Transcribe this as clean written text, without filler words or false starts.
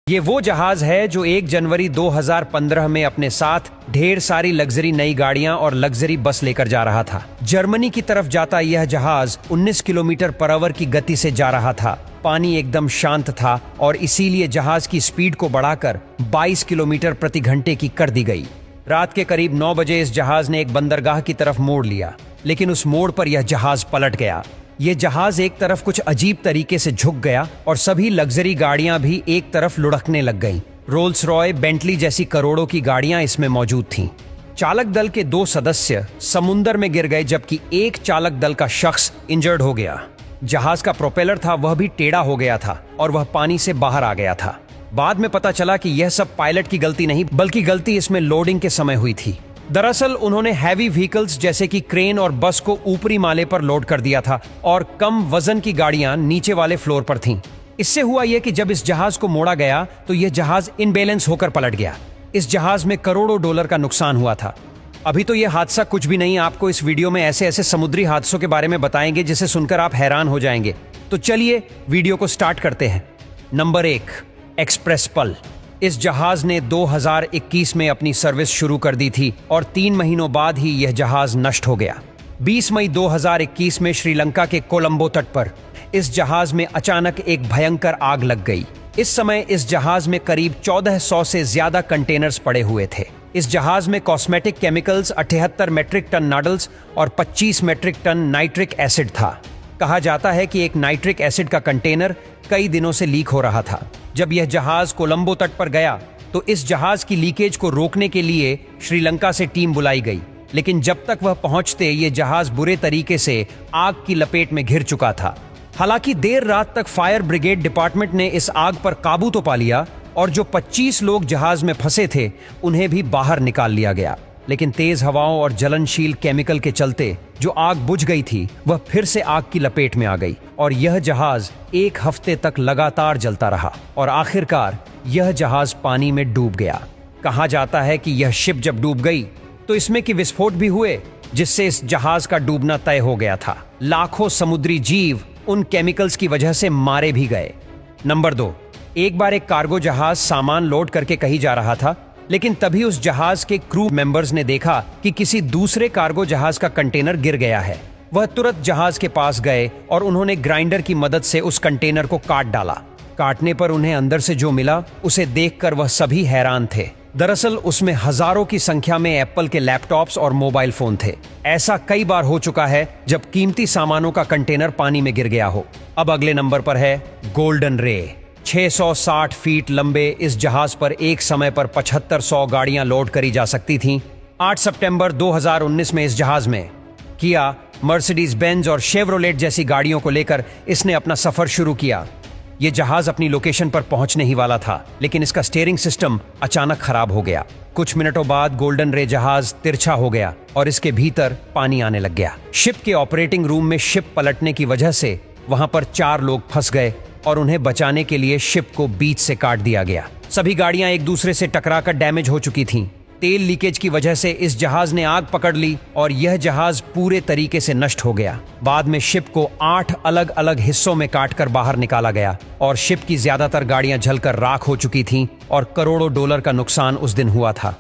ये वो जहाज है जो 1 जनवरी 2015 में अपने साथ ढेर सारी लग्जरी नई गाड़ियां और लग्जरी बस लेकर जा रहा था। जर्मनी की तरफ जाता यह जहाज 19 किलोमीटर पर आवर की गति से जा रहा था। पानी एकदम शांत था और इसीलिए जहाज की स्पीड को बढ़ाकर 22 किलोमीटर प्रति घंटे की कर दी गई। रात के करीब 9 बजे इस जहाज ने एक बंदरगाह की तरफ मोड़ लिया, लेकिन उस मोड़ पर यह जहाज पलट गया। यह जहाज एक तरफ कुछ अजीब तरीके से झुक गया और सभी लग्जरी गाड़ियां भी एक तरफ लुढ़कने लग गईं। रोल्स रॉय, बेंटली जैसी करोड़ों की गाड़ियां इसमें मौजूद थीं। चालक दल के 2 सदस्य समुंदर में गिर गए, जबकि एक चालक दल का शख्स इंजर्ड हो गया। जहाज का प्रोपेलर था वह भी टेढ़ा हो गया था और वह पानी से बाहर आ गया था। बाद में पता चला कि यह सब पायलट की गलती नहीं, बल्कि गलती इसमें लोडिंग के समय हुई थी। दरअसल उन्होंने हैवी व्हीकल्स जैसे कि क्रेन और बस को ऊपरी माले पर लोड कर दिया था और कम वजन की गाड़ियां नीचे वाले फ्लोर पर थीं। इससे हुआ यह कि जब इस जहाज को मोड़ा गया तो यह जहाज इनबैलेंस होकर पलट गया। इस जहाज में करोड़ों डॉलर का नुकसान हुआ था। अभी तो यह हादसा कुछ भी नहीं, आपको इस वीडियो में ऐसे ऐसे समुद्री हादसों के बारे में बताएंगे जिसे सुनकर आप हैरान हो जाएंगे। तो चलिए वीडियो को स्टार्ट करते हैं। नंबर 1, एक्सप्रेस पल। इस जहाज ने 2021 में अपनी सर्विस शुरू कर दी थी और 3 महीनों बाद ही यह जहाज नष्ट हो गया। 20 मई 2021 में श्रीलंका के कोलंबो तट पर इस जहाज में अचानक एक भयंकर आग लग गई। इस समय इस जहाज में करीब 1400 से ज्यादा कंटेनर्स पड़े हुए थे। इस जहाज में cosmetic chemicals, 78 metric ton noodles और 25 मेट्रिक टन नाइट्रिक एसिड था। कहा जाता है कि एक नाइट्रिक एसिड का कंटेनर कई दिनों से लीक हो रहा था। जब यह जहाज कोलंबो तट पर गया तो इस जहाज की लीकेज को रोकने के लिए श्रीलंका से टीम बुलाई गई, लेकिन जब तक वह पहुंचते ये जहाज बुरे तरीके से आग की लपेट में घिर चुका था। हालांकि देर रात तक फायर ब्रिगेड डिपार्टमेंट ने इस आग पर काबू तो पा लिया और जो 25 लोग जहाज में फंसे थे उन्हें भी बाहर निकाल लिया गया, लेकिन तेज हवाओं और जलनशील केमिकल के चलते जो आग बुझ गई थी वह फिर से आग की लपेट में आ गई और यह जहाज 1 हफ्ते तक लगातार जलता रहा और आखिरकार यह जहाज पानी में डूब गया। कहा जाता है कि यह शिप जब डूब गई तो इसमें की विस्फोट भी हुए, जिससे इस जहाज का डूबना तय हो गया था। लाखों समुद्री जीव उन केमिकल्स की वजह से मारे भी गए। नंबर 2, एक बार एक कार्गो जहाज सामान लोड करके कहीं जा रहा था, लेकिन तभी उस जहाज के क्रू मेंबर्स ने देखा कि किसी दूसरे कार्गो जहाज का कंटेनर गिर गया है। वह तुरंत जहाज के पास गए और उन्होंने ग्राइंडर की मदद से उस कंटेनर को काट डाला। काटने पर उन्हें अंदर से जो मिला उसे देखकर वह सभी हैरान थे। दरअसल उसमें हजारों की संख्या में एप्पल के लैपटॉप्स और मोबाइल फोन थे। ऐसा कई बार हो चुका है जब कीमती सामानों का कंटेनर पानी में गिर गया हो। अब अगले नंबर पर है गोल्डन रे। 660 फीट लंबे इस जहाज पर एक समय पर 7500 गाड़ियां लोड करी जा सकती थीं। 8 सितंबर 2019 में इस जहाज में किया, मर्सिडीज बेंज और शेवरोलेट जैसी गाड़ियों को लेकर इसने अपना सफर शुरू किया। यह जहाज अपनी लोकेशन पर पहुंचने ही वाला था, लेकिन इसका स्टीयरिंग सिस्टम अचानक खराब हो गया। कुछ मिनटों बाद गोल्डन रे जहाज तिरछा हो गया और इसके भीतर पानी आने लग गया। शिप के ऑपरेटिंग रूम में शिप पलटने की वजह से वहां पर 4 लोग फंस गए और उन्हें बचाने के लिए शिप को बीच से काट दिया गया। सभी गाड़ियां एक दूसरे से टकराकर डैमेज हो चुकी थीं। तेल लीकेज की वजह से इस जहाज ने आग पकड़ ली और यह जहाज पूरे तरीके से नष्ट हो गया। बाद में शिप को 8 अलग अलग हिस्सों में काटकर बाहर निकाला गया और शिप की ज्यादातर गाड़ियां जलकर राख हो चुकी थीं और करोड़ों डॉलर का नुकसान उस दिन हुआ था।